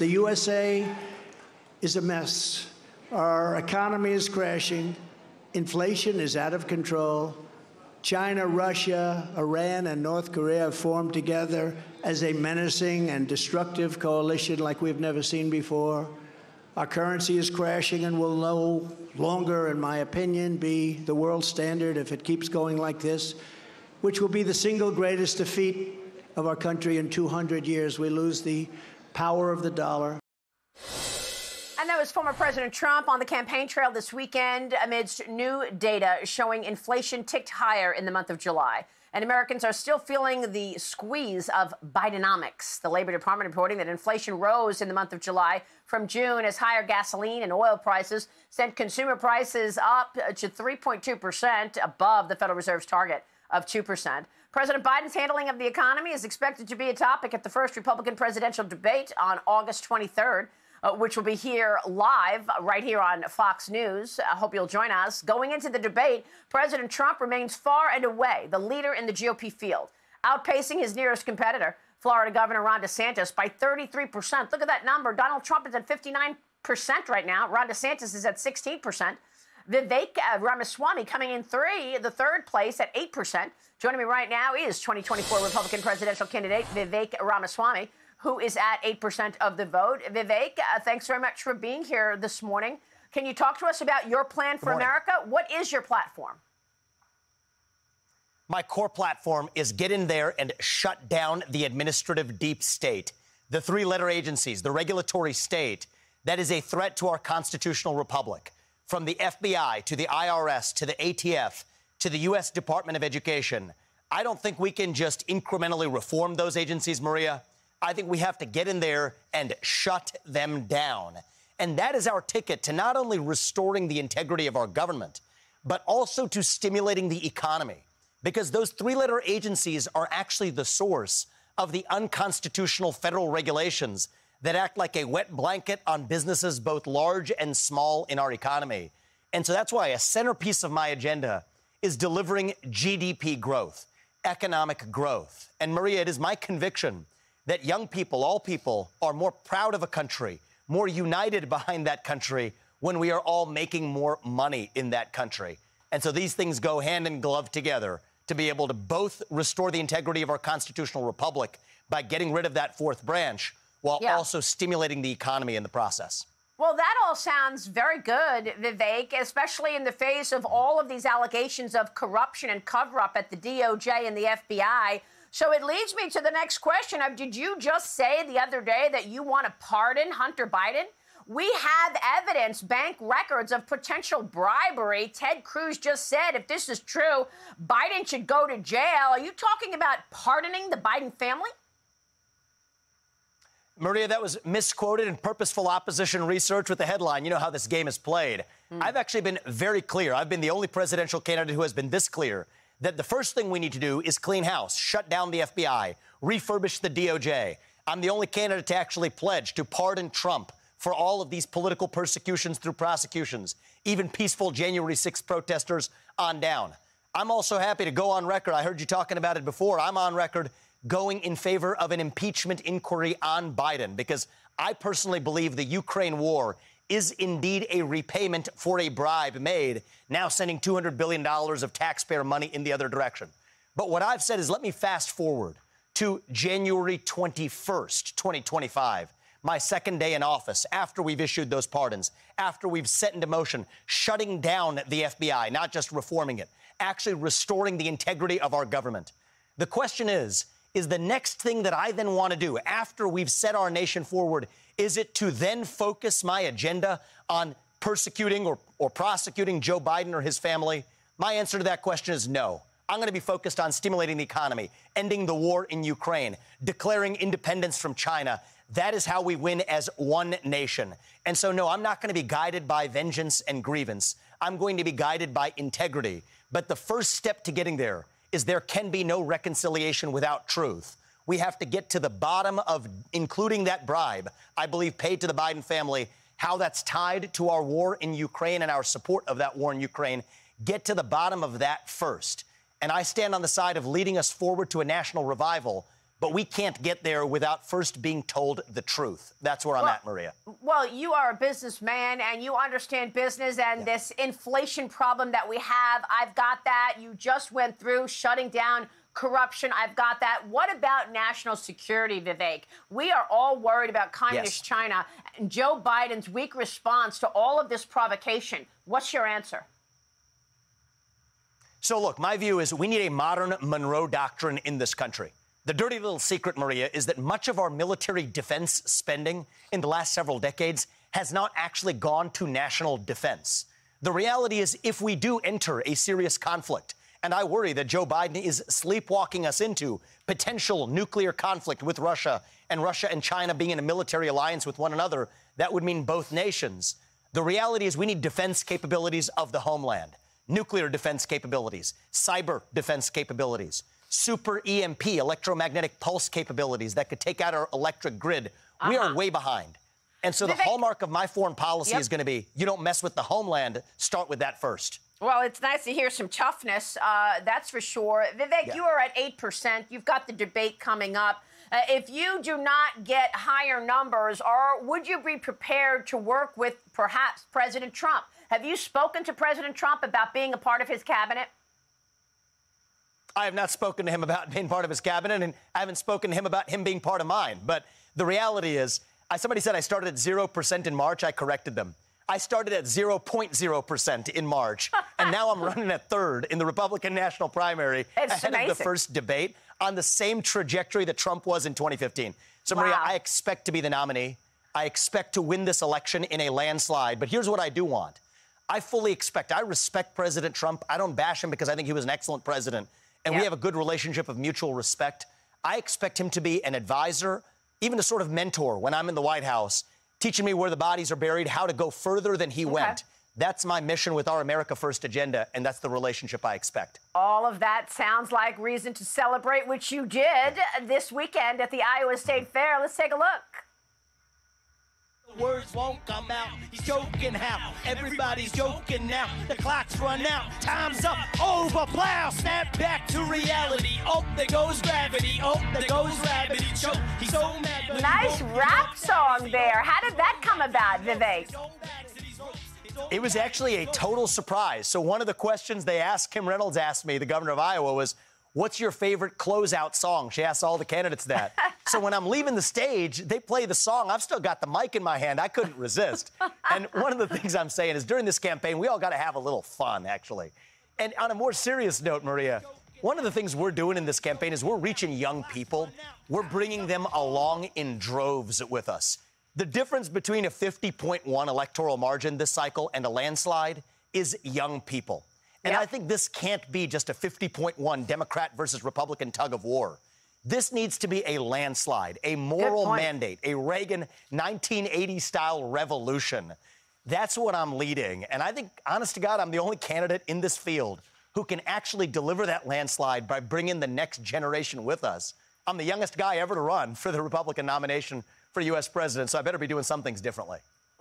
The USA is a mess. Our economy is crashing. Inflation is out of control. China, Russia, Iran, and North Korea have formed together as a menacing and destructive coalition like we've never seen before. Our currency is crashing and will no longer, in my opinion, be the world standard if it keeps going like this, which will be the single greatest defeat of our country in 200 years. We lose the power of the dollar. And that was former President Trump on the campaign trail this weekend amidst new data showing inflation ticked higher in the month of July. And Americans are still feeling the squeeze of Bidenomics. The Labor Department reporting that inflation rose in the month of July from June as higher gasoline and oil prices sent consumer prices up to 3.2%, above the Federal Reserve's target of 2%. President Biden's handling of the economy is expected to be a topic at the first Republican presidential debate on August 23rd. Which will be here live right here on Fox News. I hope you'll join us. Going into the debate, President Trump remains far and away the leader in the GOP field, outpacing his nearest competitor, Florida Governor Ron DeSantis, by 33%. Look at that number. Donald Trump is at 59% right now. Ron DeSantis is at 16%. Vivek Ramaswamy coming in the third place at 8%. Joining me right now is 2024 Republican presidential candidate Vivek Ramaswamy, who is at 8% of the vote. Vivek, thanks very much for being here this morning. Can you talk to us about your plan for America? What is your platform? My core platform is get in there and shut down the administrative deep state, the three-letter agencies, the regulatory state that is a threat to our constitutional republic, from the FBI to the IRS to the ATF to the U.S. Department of Education. I don't think we can just incrementally reform those agencies, Maria. I think we have to get in there and shut them down. And that is our ticket to not only restoring the integrity of our government, but also to stimulating the economy. Because those three-letter agencies are actually the source of the unconstitutional federal regulations that act like a wet blanket on businesses both large and small in our economy. And so that's why a centerpiece of my agenda is delivering GDP growth, economic growth. And Maria, it is my conviction that young people, all people, are more proud of a country, more united behind that country when we are all making more money in that country. And so these things go hand in glove together to be able to both restore the integrity of our constitutional republic by getting rid of that fourth branch while also stimulating the economy in the process. Well, that all sounds very good, Vivek, especially in the face of all of these allegations of corruption and cover-up at the DOJ and the FBI. So it leads me to the next question of, did you just say the other day that you want to pardon Hunter Biden? We have evidence, bank records of potential bribery. Ted Cruz just said, if this is true, Biden should go to jail. Are you talking about pardoning the Biden family? Maria, that was misquoted in purposeful opposition research with the headline. You know how this game is played. I've actually been very clear. I've been the only presidential candidate who has been this clear that the first thing we need to do is clean house, shut down the FBI, refurbish the DOJ. I'm the only candidate to actually pledge to pardon Trump for all of these political persecutions through prosecutions, even peaceful January 6th protesters on down. I'm also happy to go on record. I heard you talking about it before. I'm on record going in favor of an impeachment inquiry on Biden because I personally believe the Ukraine war is indeed a repayment for a bribe made, now sending $200 billion of taxpayer money in the other direction. But what I've said is let me fast forward to January 21st, 2025, my second day in office, after we've issued those pardons, after we've set into motion shutting down the FBI, not just reforming it, actually restoring the integrity of our government. The question is the next thing that I then want to do after we've set our nation forward, is it to then focus my agenda on persecuting or prosecuting Joe Biden or his family? My answer to that question is no. I'm going to be focused on stimulating the economy, ending the war in Ukraine, declaring independence from China. That is how we win as one nation. And so, no, I'm not going to be guided by vengeance and grievance. I'm going to be guided by integrity. But the first step to getting there is there can be no reconciliation without truth. We have to get to the bottom of including that bribe, I believe, paid to the Biden family, how that's tied to our war in Ukraine and our support of that war in Ukraine. Get to the bottom of that first. And I stand on the side of leading us forward to a national revival but we can't get there without first being told the truth. That's where I'm at, Maria. Well, you are a businessman and you understand business and this inflation problem that we have. I've got that. You just went through shutting down corruption. I've got that. What about national security, Vivek? We are all worried about communist China and Joe Biden's weak response to all of this provocation. What's your answer? So, look, my view is we need a modern Monroe Doctrine in this country. The dirty little secret, Maria, is that much of our military defense spending in the last several decades has not actually gone to national defense. The reality is if we do enter a serious conflict, and I worry that Joe Biden is sleepwalking us into potential nuclear conflict with Russia and China being in a military alliance with one another, that would mean both nations. The reality is we need defense capabilities of the homeland, nuclear defense capabilities, cyber defense capabilities, super EMP, electromagnetic pulse capabilities that could take out our electric grid. We are way behind. And so the hallmark of my foreign policy is going to be you don't mess with the homeland. Start with that first. Well, it's nice to hear some toughness, that's for sure. Vivek, you are at 8%. You've got the debate coming up. If you do not get higher numbers, or would you be prepared to work with perhaps President Trump? Have you spoken to President Trump about being a part of his cabinet? I have not spoken to him about being part of his cabinet, and I haven't spoken to him about him being part of mine. But the reality is, somebody said I started at 0% in March. I corrected them. I started at 0.0% in March, and now I'm running at third in the Republican national primary ahead of the first debate on the same trajectory that Trump was in 2015. So, Maria, I expect to be the nominee. I expect to win this election in a landslide. But here's what I do want. I fully expect, I respect President Trump. I don't bash him because I think he was an excellent president, and we have a good relationship of mutual respect. I expect him to be an advisor, even a sort of mentor when I'm in the White House, teaching me where the bodies are buried, how to go further than he went. That's my mission with our America First agenda, and that's the relationship I expect. All of that sounds like reason to celebrate, which you did this weekend at the Iowa State Fair. Let's take a look. Words won't come out. He's joking how everybody's joking now. The clock's run out. Time's up. Over. Plow. Snap back to reality. Oh, there goes gravity. Oh, there goes gravity. Choke. He's so mad. Nice rap song there. How did that come about, Vivek? It was actually a total surprise. So one of the questions they asked, Kim Reynolds asked me, the governor of Iowa, was, what's your favorite closeout song? She asked all the candidates that. So when I'm leaving the stage, they play the song. I've still got the mic in my hand. I couldn't resist. And one of the things I'm saying is during this campaign, we all got to have a little fun, actually. And on a more serious note, Maria, one of the things we're doing in this campaign is we're reaching young people. We're bringing them along in droves with us. The difference between a 50.1 electoral margin this cycle and a landslide is young people. And I think this can't be just a 50.1 Democrat versus Republican tug of war. This needs to be a landslide, a moral mandate, a Reagan 1980-style revolution. That's what I'm leading. And I think, honest to God, I'm the only candidate in this field who can actually deliver that landslide by bringing the next generation with us. I'm the youngest guy ever to run for the Republican nomination for U.S. president, so I better be doing some things differently.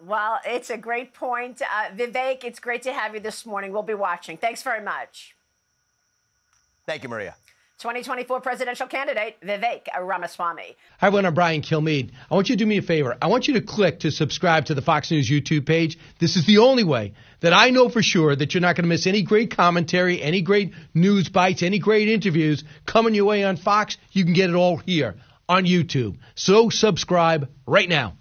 Well, it's a great point. Vivek, it's great to have you this morning. We'll be watching. Thanks very much. Thank you, Maria. 2024 presidential candidate, Vivek Ramaswamy. Hi, everyone. I'm Brian Kilmeade. I want you to do me a favor. I want you to click to subscribe to the Fox News YouTube page. This is the only way that I know for sure that you're not going to miss any great commentary, any great news bites, any great interviews coming your way on Fox. You can get it all here on YouTube. So subscribe right now.